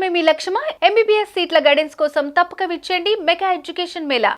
సాధించడమే మీ లక్ష్యమా? ఎంబీబీఎస్ సీట్ల గైడెన్స్ కోసం తప్పక విచ్చేయండి మెగా ఎడ్యుకేషన్ మేళా.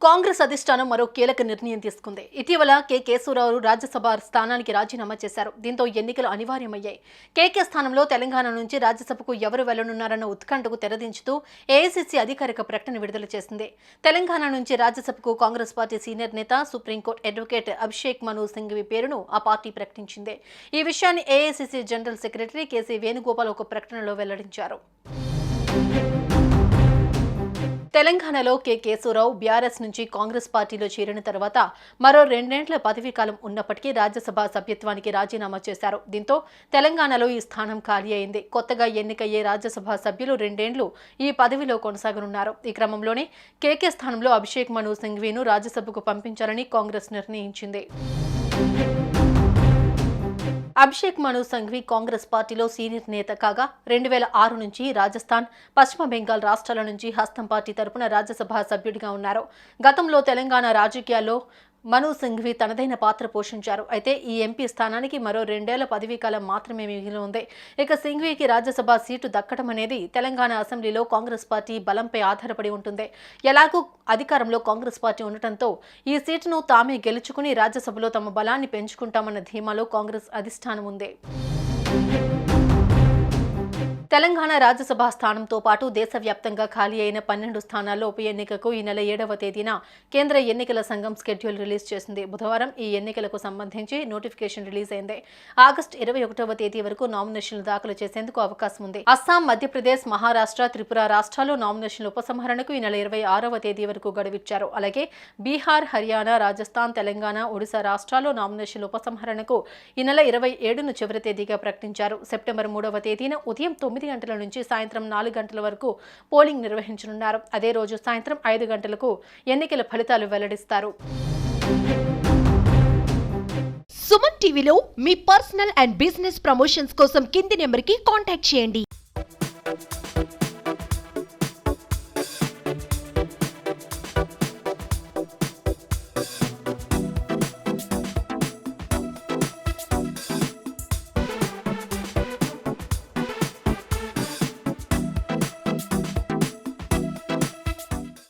కాంగ్రెస్ అధిష్టానం మరో కీలక నిర్ణయం తీసుకుంది. ఇటీవల కేసూరావు రాజ్యసభ స్థానానికి రాజీనామా చేశారు. దీంతో ఎన్నికలు అనివార్యమయ్యాయి. కేకే స్థానంలో తెలంగాణ నుంచి రాజ్యసభకు ఎవరు వెళ్లనున్నారన్న ఉత్కంఠకు తెరదించుతూ ఏఐసీసీ అధికారిక ప్రకటన విడుదల చేసింది. తెలంగాణ నుంచి రాజ్యసభకు కాంగ్రెస్ పార్టీ సీనియర్ నేత, సుప్రీంకోర్టు అడ్వకేట్ అభిషేక్ మను సింఘ్వి పేరును ఆ పార్టీ ప్రకటించింది. ఈ విషయాన్ని AICC general secretary K C Venugopal ఒక ప్రకటనలో వెల్లడించారు. తెలంగాణలో కేసూరావు బీఆర్ఎస్ నుంచి కాంగ్రెస్ పార్టీలో చేరిన తర్వాత మరో 2 ఏళ్ల పదవీకాలం ఉన్నప్పటికీ రాజ్యసభ సభ్యత్వానికి రాజీనామా చేశారు. దీంతో తెలంగాణలో ఈ స్థానం ఖాళీ అయింది. కొత్తగా ఎన్నికయ్యే రాజ్యసభ సభ్యులు 2 ఏళ్లు ఈ పదవిలో కొనసాగనున్నారు. ఈ క్రమంలోనే కేకే స్థానంలో అభిషేక్ మను సింఘ్వీను రాజ్యసభకు పంపించాలని కాంగ్రెస్ నిర్ణయించింది. అభిషేక్ మను సింఘ్వి కాంగ్రెస్ పార్టీలో సీనియర్ నేత కాగా 2006 నుంచి రాజస్థాన్, పశ్చిమ బెంగాల్ రాష్ట్రాల నుంచి హస్తం పార్టీ తరపున రాజ్యసభ సభ్యుడిగా ఉన్నారు. గతంలో తెలంగాణ రాజకీయాల్లో మను సింఘ్వి తనదైన పాత్ర పోషించారు. అయితే ఈ ఎంపీ స్థానానికి మరో 2 ఏళ్ల పదవీకాలం మాత్రమే మిగిలి ఉంది. ఇక సింఘ్వికి రాజ్యసభ సీటు దక్కడం అనేది తెలంగాణ అసెంబ్లీలో కాంగ్రెస్ పార్టీ బలంపై ఆధారపడి ఉంటుంది. ఎలాగూ అధికారంలో కాంగ్రెస్ పార్టీ ఉండటంతో ఈ సీటును తామే గెలుచుకుని రాజ్యసభలో తమ బలాన్ని పెంచుకుంటామన్న ధీమాలో కాంగ్రెస్ అధిష్టానం ఉంది. తెలంగాణ రాజ్యసభ స్థానంతో పాటు దేశవ్యాప్తంగా ఖాళీ అయిన 12 స్థానాల్లో ఉప ఎన్నికకు ఈ నెల 7వ తేదీన కేంద్ర ఎన్నికల సంఘం షెడ్యూల్ రిలీజ్ చేసింది. బుధవారం ఈ ఎన్నికలకు సంబంధించి నోటిఫికేషన్ రిలీజ్ అయింది. ఆగస్టు 21వ తేదీ వరకు నామినేషన్లు దాఖలు చేసేందుకు అవకాశం ఉంది. అస్సాం, మధ్యప్రదేశ్, మహారాష్ట్ర, త్రిపుర రాష్ట్రాల్లో నామినేషన్ల ఉపసంహరణకు ఈ నెల 26వ తేదీ వరకు గడువిచ్చారు. అలాగే బీహార్, హర్యానా, రాజస్థాన్, తెలంగాణ, ఒడిశా రాష్ట్రాల్లో నామినేషన్ల ఉపసంహరణకు ఈ నెల 27ను చివరి తేదీగా ప్రకటించారు. సెప్టెంబర్ 3వ తేదీన ఉదయం 9 గంటల నుంచి సాయంత్రం 4 గంటల వరకు పోలింగ్ నిర్వహించనున్నారు. అదే రోజు సాయంత్రం 5 గంటలకు ఎన్నికల ఫలితాలు వెల్లడిస్తారు. సుమన్ టీవీలో మీ పర్సనల్ అండ్ బిజినెస్ ప్రమోషన్స్ కోసం కింది నెంబర్కి కాంటాక్ట్ చేయండి.